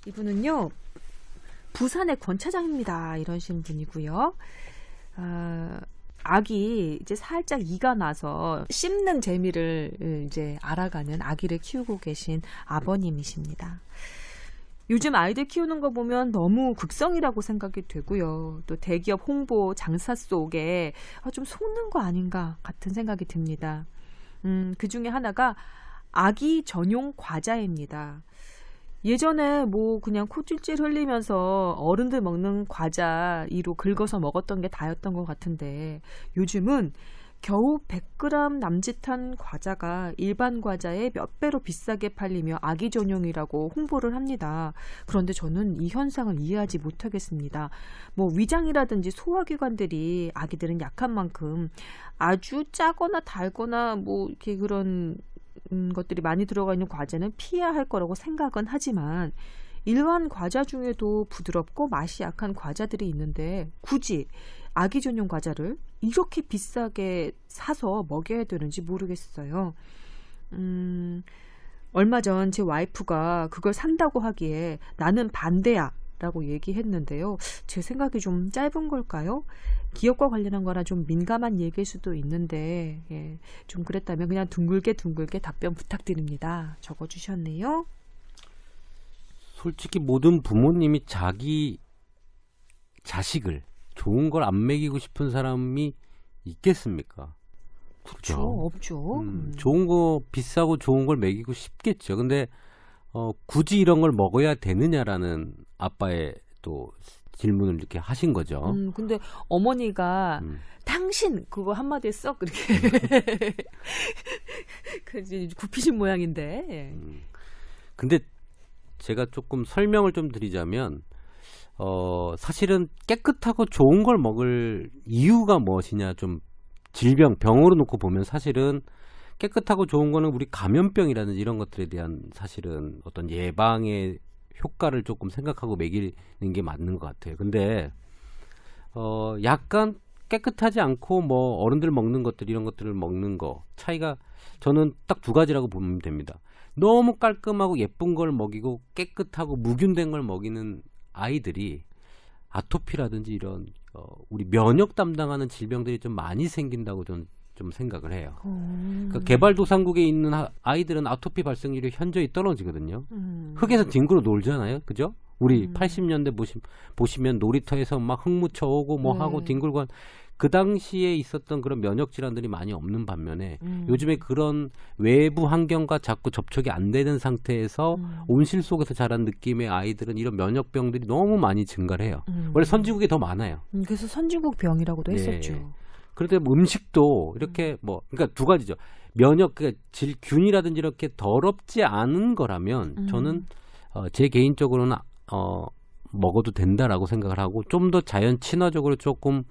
이분은요, 부산의 권차장입니다. 이러신 분이고요. 아기 이제 살짝 이가 나서 씹는 재미를 이제 알아가는 아기를 키우고 계신 아버님이십니다. 요즘 아이들 키우는 거 보면 너무 극성이라고 생각이 되고요. 또 대기업 홍보 장사 속에 좀 속는 거 아닌가 같은 생각이 듭니다. 그 중에 하나가 아기 전용 과자입니다. 예전에 뭐 그냥 콧질질 흘리면서 어른들 먹는 과자 이로 긁어서 먹었던 게 다였던 것 같은데 요즘은 겨우 100g 남짓한 과자가 일반 과자의 몇 배로 비싸게 팔리며 아기 전용이라고 홍보를 합니다. 그런데 저는 이 현상을 이해하지 못하겠습니다. 뭐 위장이라든지 소화기관들이 아기들은 약한 만큼 아주 짜거나 달거나 뭐 이렇게 그런 것들이 많이 들어가 있는 과자는 피해야 할 거라고 생각은 하지만 일반 과자 중에도 부드럽고 맛이 약한 과자들이 있는데 굳이 아기 전용 과자를 이렇게 비싸게 사서 먹여야 되는지 모르겠어요. 얼마 전 제 와이프가 그걸 산다고 하기에 나는 반대야 라고 얘기했는데요. 제 생각이 좀 짧은 걸까요? 기업과 관련한 거라 좀 민감한 얘기일 수도 있는데 좀 그랬다면 그냥 둥글게 답변 부탁드립니다. 적어주셨네요. 솔직히 모든 부모님이 자기 자식을 좋은 걸 안 먹이고 싶은 사람이 있겠습니까? 그렇죠. 없죠. 좋은 거 비싸고 좋은 걸 먹이고 싶겠죠. 근데 굳이 이런 걸 먹어야 되느냐라는 아빠의 또 질문을 이렇게 하신 거죠. 근데 어머니가 당신 그거 한마디에 썩 이렇게 굽히신 모양인데. 근데 제가 조금 설명을 좀 드리자면 사실은 깨끗하고 좋은 걸 먹을 이유가 무엇이냐 좀 병으로 놓고 보면 사실은 깨끗하고 좋은 거는 우리 감염병이라든지 이런 것들에 대한 사실은 어떤 예방의 효과를 조금 생각하고 먹이는 게 맞는 것 같아요. 근데 약간 깨끗하지 않고 뭐 어른들 먹는 것들 이런 것들을 먹는 거 차이가 저는 딱 두 가지라고 보면 됩니다. 너무 깔끔하고 예쁜 걸 먹이고 깨끗하고 무균된 걸 먹이는 아이들이 아토피라든지 이런 우리 면역 담당하는 질병들이 좀 많이 생긴다고 저는 좀 생각을 해요. 그러니까 개발도상국에 있는 아이들은 아토피 발생률이 현저히 떨어지거든요. 흙에서 뒹굴어 놀잖아요. 그죠? 우리 80년대 보시면 놀이터에서 막 흙 묻혀오고 뭐 하고 뒹굴고 그 당시에 있었던 그런 면역 질환들이 많이 없는 반면에 요즘에 그런 외부 환경과 자꾸 접촉이 안 되는 상태에서 온실 속에서 자란 느낌의 아이들은 이런 면역병들이 너무 많이 증가를 해요. 원래 선진국에 더 많아요. 그래서 선진국 병이라고도 했었죠. 그런데 뭐 음식도 이렇게 그러니까 두 가지죠. 면역, 그러니까 균이라든지 이렇게 더럽지 않은 거라면 저는 제 개인적으로는 먹어도 된다라고 생각을 하고 좀 더 자연 친화적으로 조금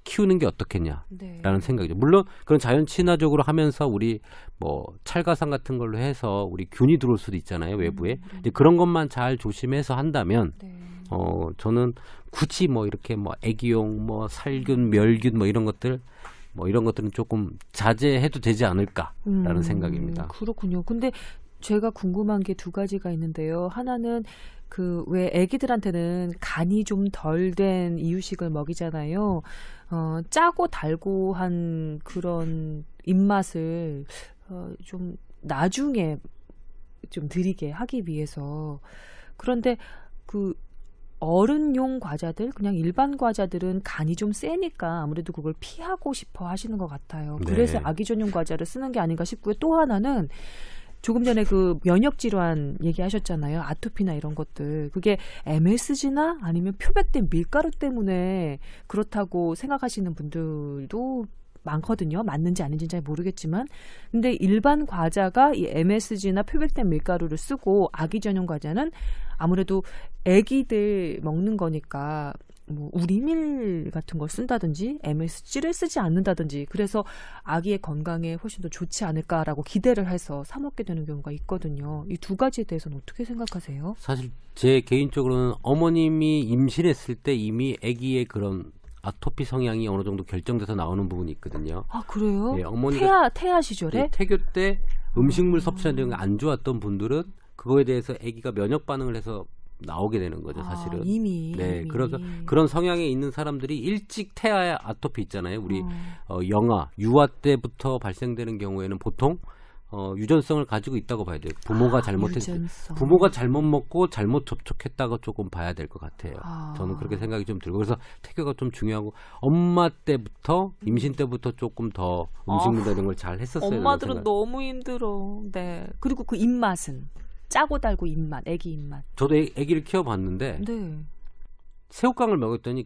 키우는 게 어떻겠냐라는 생각이죠. 물론 그런 자연 친화적으로 하면서 우리 뭐 찰가상 같은 걸로 해서 우리 균이 들어올 수도 있잖아요, 외부에. 근데 그런 것만 잘 조심해서 한다면 저는 굳이 뭐 이렇게 뭐 애기용 뭐 살균, 멸균 뭐 이런 것들은 조금 자제해도 되지 않을까라는 생각입니다. 그렇군요. 근데 제가 궁금한 게 두 가지가 있는데요. 하나는 왜 애기들한테는 간이 좀 덜 된 이유식을 먹이잖아요. 짜고 달고 한 그런 입맛을 좀 나중에 좀 드리게 하기 위해서. 그런데 어른용 과자들, 그냥 일반 과자들은 간이 좀 세니까 아무래도 그걸 피하고 싶어 하시는 것 같아요. 그래서 아기 전용 과자를 쓰는 게 아닌가 싶고요. 또 하나는 조금 전에 면역 질환 얘기하셨잖아요. 아토피나 이런 것들. 그게 MSG나 아니면 표백된 밀가루 때문에 그렇다고 생각하시는 분들도 많거든요. 맞는지 아닌지는 잘 모르겠지만. 근데 일반 과자가 이 MSG나 표백된 밀가루를 쓰고 아기 전용 과자는 아무래도 아기들 먹는 거니까 뭐 우리밀 같은 걸 쓴다든지 MSG를 쓰지 않는다든지 그래서 아기의 건강에 훨씬 더 좋지 않을까라고 기대를 해서 사 먹게 되는 경우가 있거든요. 이 두 가지에 대해서는 어떻게 생각하세요? 사실 제 개인적으로는 어머님이 임신했을 때 이미 아기의 그런 아토피 성향이 어느 정도 결정돼서 나오는 부분이 있거든요. 아, 그래요? 네, 어머니가 태아 시절에? 태교 때 음식물 섭취하는 게 안 좋았던 분들은 그거에 대해서 아기가 면역 반응을 해서 나오게 되는 거죠, 사실은. 이미. 네, 그래서 그런 성향에 있는 사람들이 일찍 태아의 아토피 있잖아요. 우리 영아, 유아 때부터 발생되는 경우에는 보통 유전성을 가지고 있다고 봐야 돼요. 부모가 부모가 잘못 먹고 잘못 접촉했다고 조금 봐야 될 것 같아요. 저는 그렇게 생각이 좀 들고 그래서 태교가 좀 중요하고 엄마 때부터 임신 때부터 조금 더 음식물 이런 걸 잘 했었어요. 엄마들은 너무 힘들어. 네. 그리고 그 입맛은 짜고 달고 입맛, 애기 입맛. 저도 아기를 키워봤는데 네. 새우깡을 먹였더니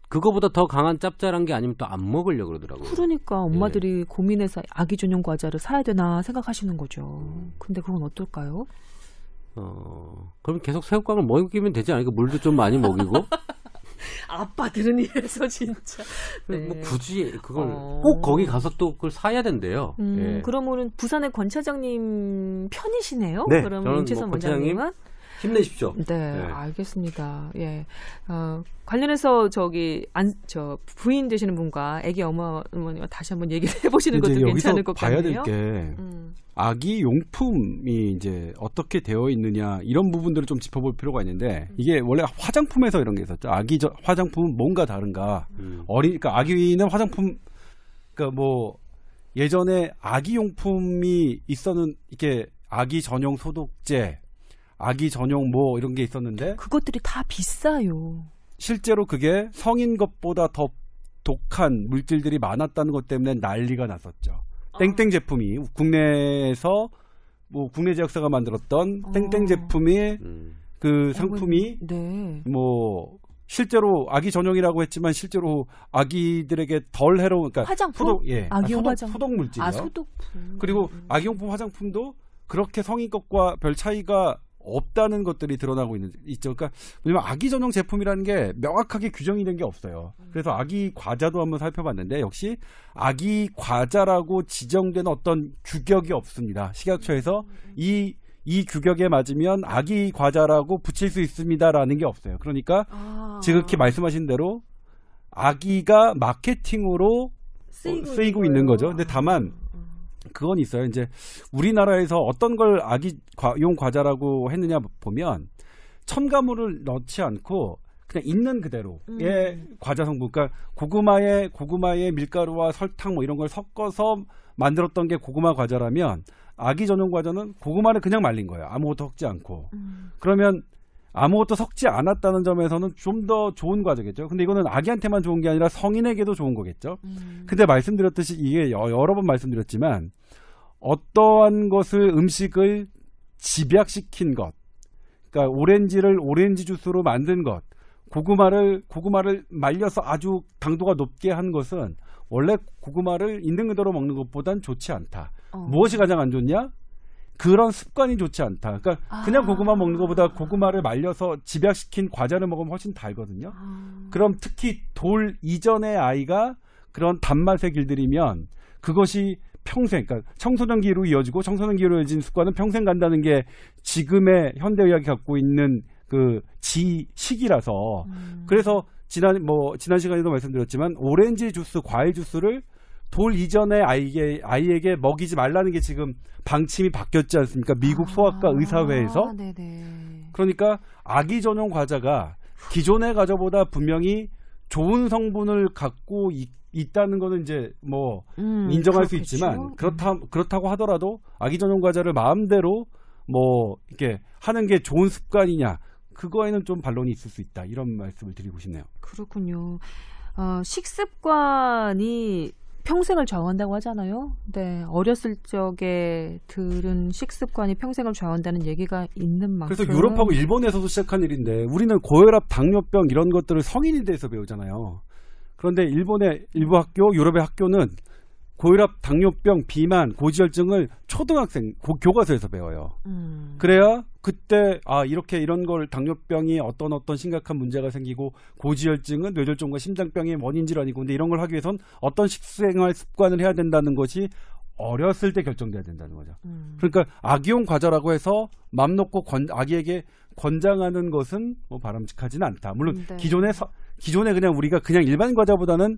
그거보다 더 강한 짭짤한 게 아니면 또 안 먹으려고 그러더라고요. 그러니까 엄마들이 고민해서 아기 전용 과자를 사야 되나 생각하시는 거죠. 근데 그건 어떨까요? 그럼 계속 새우깡을 먹이면 되지 않을까? 물도 좀 많이 먹이고. 아빠들은 이래서 진짜. 네. 뭐 굳이 그걸 꼭 거기 가서 또 그걸 사야 된대요. 예. 그러면은 부산의 권 차장님 편이시네요? 네. 그러면 임채선 원장님은? 힘내십시오. 네, 알겠습니다. 예. 관련해서 부인 되시는 분과 아기 어머니와 다시 한번 얘기를 해보시는 것도 괜찮을 것 같네요. 봐야 될 게 아기 용품이 이제 어떻게 되어 있느냐 이런 부분들을 좀 짚어볼 필요가 있는데 이게 원래 화장품에서 이런 게 있었죠. 아기 화장품은 뭔가 다른가? 그러니까 아기는 화장품, 그러니까 뭐 예전에 아기 용품이 있었는 이렇게 아기 전용 소독제. 아기 전용 뭐 이런 게 있었는데 그것들이 다 비싸요. 실제로 그게 성인 것보다 더 독한 물질들이 많았다는 것 때문에 난리가 났었죠. 땡땡 제품이 국내에서 뭐 국내 제약사가 만들었던 땡땡 제품이 그 상품이 뭐 실제로 아기 전용이라고 했지만 실제로 아기들에게 덜 해로운, 그러니까 화장품, 아기용 화장품, 소독 물질이요. 소독품. 그리고 아기용품 화장품도 그렇게 성인 것과 별 차이가 없다는 것들이 드러나고 있죠. 그러니까 왜냐면 아기 전용 제품이라는 게 명확하게 규정이 된 게 없어요. 그래서 아기 과자도 한번 살펴봤는데 역시 아기 과자라고 지정된 어떤 규격이 없습니다. 식약처에서 이 규격에 맞으면 아기 과자라고 붙일 수 있습니다라는 게 없어요. 그러니까 지극히 말씀하신 대로 아기가 마케팅으로 쓰이고 있는 거죠. 근데 다만 그건 있어요. 이제 우리나라에서 어떤 걸 아기용 과자라고 했느냐 보면 첨가물을 넣지 않고 그냥 있는 그대로의 과자 성분, 그러니까 고구마에 밀가루와 설탕 뭐 이런 걸 섞어서 만들었던 게 고구마 과자라면 아기 전용 과자는 고구마를 그냥 말린 거예요. 아무것도 섞지 않고. 그러면 아무것도 섞지 않았다는 점에서는 좀 더 좋은 과자겠죠. 근데 이거는 아기한테만 좋은 게 아니라 성인에게도 좋은 거겠죠. 근데 말씀드렸듯이 이게 여러 번 말씀드렸지만 어떠한 음식을 집약시킨 것, 그러니까 오렌지를 오렌지 주스로 만든 것, 고구마를 말려서 아주 당도가 높게 한 것은 원래 고구마를 있는 그대로 먹는 것보단 좋지 않다. 무엇이 가장 안 좋냐? 그런 습관이 좋지 않다. 그러니까 그냥 고구마 먹는 것보다 고구마를 말려서 집약시킨 과자를 먹으면 훨씬 달거든요. 그럼 특히 돌 이전의 아이가 그런 단맛에 길들이면 그것이 평생, 그러니까 청소년기로 이어지고 청소년기로 이어진 습관은 평생 간다는 게 지금의 현대의학이 갖고 있는 그 시기라서 그래서 지난 시간에도 말씀드렸지만 오렌지 주스, 과일 주스를 돌 이전의 아이에게 먹이지 말라는 게 지금 방침이 바뀌었지 않습니까? 미국 소아과 의사회에서. 그러니까 아기 전용 과자가 기존의 과자보다 분명히 좋은 성분을 갖고 있다는 거는 이제 뭐 인정할 수 있지만 그렇다고 하더라도 아기 전용 과자를 마음대로 뭐 이렇게 하는 게 좋은 습관이냐, 그거에는 좀 반론이 있을 수 있다, 이런 말씀을 드리고 싶네요. 그렇군요. 식습관이 평생을 좌우한다고 하잖아요. 네, 어렸을 적에 들은 식습관이 평생을 좌우한다는 얘기가 있는 만큼. 그래서 유럽하고 일본에서도 시작한 일인데 우리는 고혈압, 당뇨병 이런 것들을 성인이 돼서 배우잖아요. 그런데 일본의 일부 학교, 유럽의 학교는 고혈압, 당뇨병, 비만, 고지혈증을 초등학생, 교과서에서 배워요. 그래야 그때 이렇게 이런 걸 당뇨병이 어떤 심각한 문제가 생기고 고지혈증은 뇌졸중과 심장병의 원인 질환이고, 근데 이런 걸 하기 위해선 어떤 식생활 습관을 해야 된다는 것이 어렸을 때 결정돼야 된다는 거죠. 그러니까 아기용 과자라고 해서 맘 놓고 아기에게 권장하는 것은 뭐 바람직하지는 않다. 물론 기존에 그냥 우리가 그냥 일반 과자보다는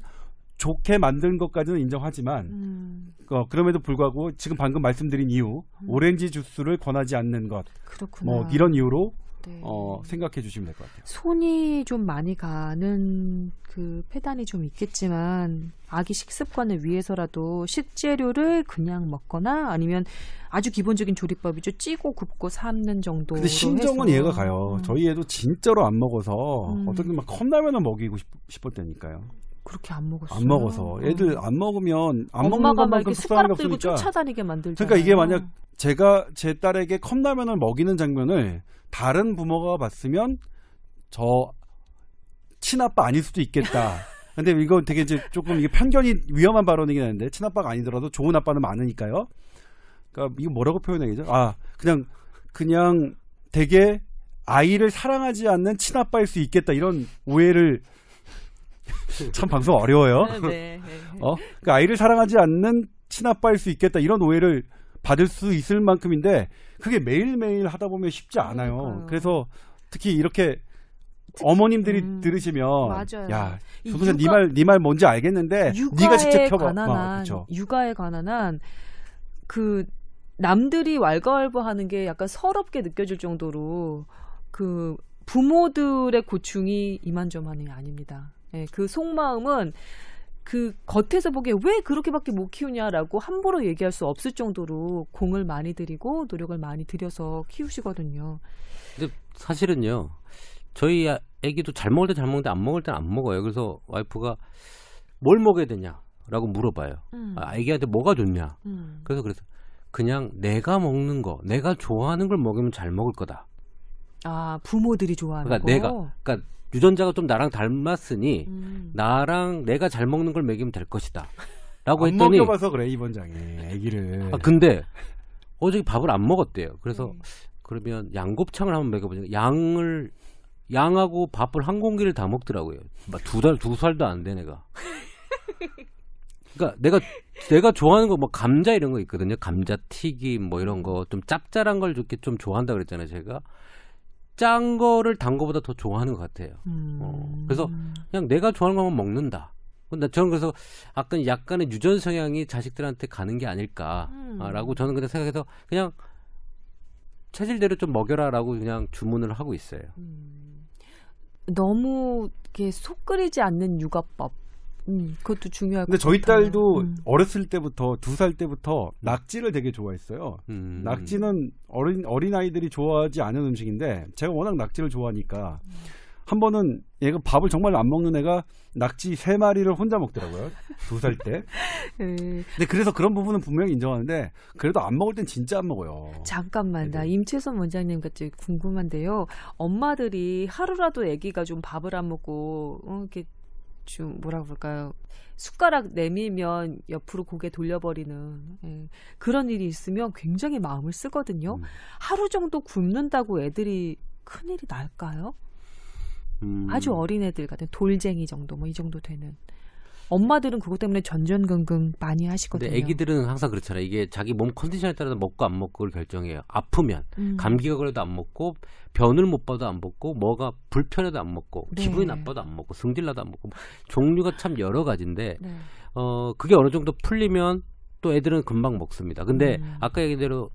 좋게 만든 것까지는 인정하지만 그럼에도 불구하고 지금 방금 말씀드린 이유 오렌지 주스를 권하지 않는 것 그렇구나. 뭐 이런 이유로 네. 생각해 주시면 될 것 같아요. 손이 좀 많이 가는 그 폐단이 좀 있겠지만 아기 식습관을 위해서라도 식재료를 그냥 먹거나 아니면 아주 기본적인 조리법이죠. 찌고 굽고 삶는 정도로 근데 심정은 해서. 이해가 가요. 저희 애도 진짜로 안 먹어서 어떻게 막 컵라면을 먹이고 싶었다니까요. 그렇게 안 먹었어요. 안 먹어서 애들 안 먹으면 안 먹는 엄마가 막 것만큼 이렇게 속상한 게 숟가락 들고 없으니까. 쫓아다니게 만들잖아요. 그러니까 이게 만약 제가 제 딸에게 컵라면을 먹이는 장면을 다른 부모가 봤으면 저 친아빠 아닐 수도 있겠다. 근데 이건 되게 이제 조금 이게 편견이 위험한 발언이긴 한데 친아빠가 아니더라도 좋은 아빠는 많으니까요. 그러니까 이거 뭐라고 표현해야죠? 그냥 되게 아이를 사랑하지 않는 친아빠일 수 있겠다 이런 오해를 참 방송 어려워요. 네. 그러니까 아이를 사랑하지 않는 친아빠일 수 있겠다 이런 오해를 받을 수 있을 만큼인데 그게 매일매일 하다 보면 쉽지 않아요. 그러니까요. 그래서 특히 이렇게 어머님들이 들으시면 맞아요. 야, 조선생 네 말 뭔지 알겠는데 네가 직접 펴봐. 육아에 관한 그 남들이 왈가왈부하는 게 약간 서럽게 느껴질 정도로 그 부모들의 고충이 이만저만이 아닙니다. 네, 그 속마음은 그 겉에서 보기에 왜 그렇게밖에 못 키우냐라고 함부로 얘기할 수 없을 정도로 공을 많이 들이고 노력을 많이 들여서 키우시거든요. 근데 사실은요. 저희 애기도 잘 먹을 때 잘 먹는데 안 먹을 때는 안 먹어요. 그래서 와이프가 뭘 먹어야 되냐라고 물어봐요. 애기한테 뭐가 좋냐. 그래서 그냥 내가 먹는 거, 내가 좋아하는 걸 먹으면 잘 먹을 거다. 아, 부모들이 좋아하는 그러니까 거? 그러니까 유전자가 좀 나랑 닮았으니 내가 잘 먹는 걸 먹이면 될 것이다. 라고 안 했더니 먹여봐서 그래 이 원장이 애기를. 근데 어저께 밥을 안 먹었대요. 그래서 그러면 양곱창을 한번 먹여보자. 양하고 밥을 한 공기를 다 먹더라고요. 막 두 살도 안 돼 내가. 그러니까 내가 좋아하는 거 뭐 감자 이런 거 있거든요. 감자 튀김 뭐 이런 거 좀 짭짤한 걸 이렇게 좀 좋아한다 그랬잖아요. 제가 짠 거를 단 거보다 더 좋아하는 것 같아요. 그래서 그냥 내가 좋아하는 것만 먹는다. 저는 그래서 약간의 유전 성향이 자식들한테 가는 게 아닐까라고 저는 그냥 생각해서 그냥 체질대로 좀 먹여라라고 그냥 주문을 하고 있어요. 너무 이렇게 속 끓이지 않는 육아법. 그것도 중요할 것 근데 저희 같아요. 딸도 어렸을 때부터 2살 때부터 낙지를 되게 좋아했어요. 낙지는 어린 아이들이 좋아하지 않은 음식인데 제가 워낙 낙지를 좋아하니까 한 번은 얘가 밥을 정말 안 먹는 애가 낙지 3마리를 혼자 먹더라고요. 2살 때. 근데 그래서 그런 부분은 분명히 인정하는데 그래도 안 먹을 땐 진짜 안 먹어요. 잠깐만, 나 임채선 원장님 같이 궁금한데요. 엄마들이 하루라도 아기가 좀 밥을 안 먹고 이렇게 좀 뭐라고 볼까요? 숟가락 내밀면 옆으로 고개 돌려버리는 그런 일이 있으면 굉장히 마음을 쓰거든요. 하루 정도 굶는다고 애들이 큰일이 날까요? 아주 어린 애들 같은 돌쟁이 정도 뭐 이 정도 되는 엄마들은 그것 때문에 전전긍긍 많이 하시거든요. 근데 애기들은 항상 그렇잖아요. 이게 자기 몸 컨디션에 따라서 먹고 안 먹고를 결정해요. 아프면 감기가 걸려도 안 먹고 변을 못 봐도 안 먹고 뭐가 불편해도 안 먹고 기분이 나빠도 안 먹고 승질나도 안 먹고 종류가 참 여러 가지인데 그게 어느 정도 풀리면 또 애들은 금방 먹습니다. 근데 아까 얘기대로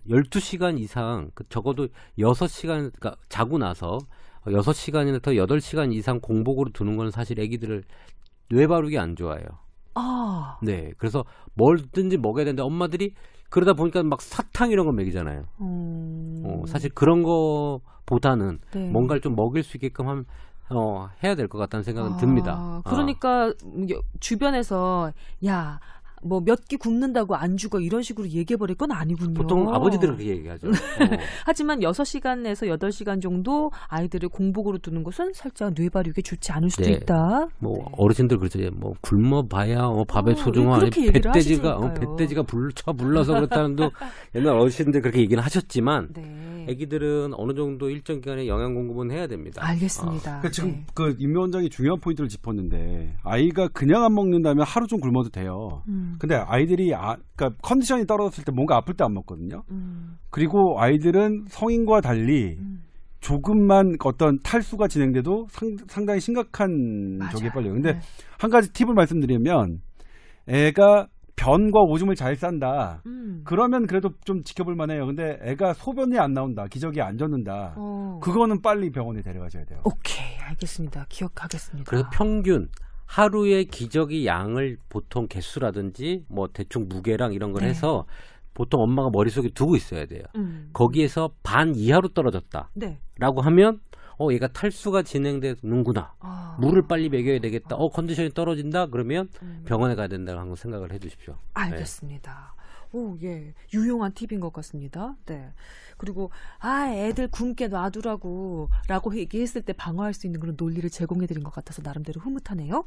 12시간 이상 적어도 6시간 그러니까 자고 나서 6시간이나 더 8시간 이상 공복으로 두는 건 사실 애기들을 뇌바르기 안 좋아요. 네, 그래서 뭐든지 먹어야 되는데 엄마들이 그러다 보니까 막 사탕 이런 걸 먹이잖아요. 사실 그런 거보다는 뭔가를 좀 먹일 수 있게끔 해야 될 것 같다는 생각은 듭니다. 그러니까 주변에서 야 뭐 몇 끼 굶는다고 안 죽어 이런 식으로 얘기해버릴 건 아니군요. 보통 아버지들은 그렇게 얘기하죠. 하지만 6시간에서 8시간 정도 아이들을 공복으로 두는 것은 살짝 뇌발육에 좋지 않을 수도 있다. 뭐 어르신들 그러죠. 뭐 굶어봐야 밥의 소중함 아니 뱃돼지가 불러서 그렇다는도 옛날 어르신들 그렇게 얘기는 하셨지만 애기들은 어느 정도 일정 기간에 영양 공급은 해야 됩니다. 알겠습니다. 그러니까 지금 그 임 위원장이 중요한 포인트를 짚었는데 아이가 그냥 안 먹는다면 하루 좀 굶어도 돼요. 근데 아이들이 그러니까 컨디션이 떨어졌을 때 뭔가 아플 때 안 먹거든요. 그리고 아이들은 성인과 달리 조금만 어떤 탈수가 진행돼도 상당히 심각한 맞아요. 저게 빨려요. 근데 네. 한 가지 팁을 말씀드리면 애가 변과 오줌을 잘 싼다. 그러면 그래도 좀 지켜볼 만해요. 근데 애가 소변이 안 나온다. 기저귀 안 젖는다. 그거는 빨리 병원에 데려가셔야 돼요. 오케이, 알겠습니다. 기억하겠습니다. 그래서 평균 하루의 기저귀 양을 보통 개수라든지 뭐 대충 무게랑 이런 걸 네. 해서 보통 엄마가 머릿속에 두고 있어야 돼요. 거기에서 반 이하로 떨어졌다라고 네. 하면 얘가 탈수가 진행되는구나. 아. 물을 빨리 먹여야 되겠다. 컨디션이 떨어진다. 그러면 병원에 가야 된다고 한번 생각을 해주십시오. 알겠습니다. 오, 예. 유용한 팁인 것 같습니다. 네. 그리고, 애들 굶게 놔두라고, 라고 얘기했을 때 방어할 수 있는 그런 논리를 제공해드린 것 같아서 나름대로 흐뭇하네요.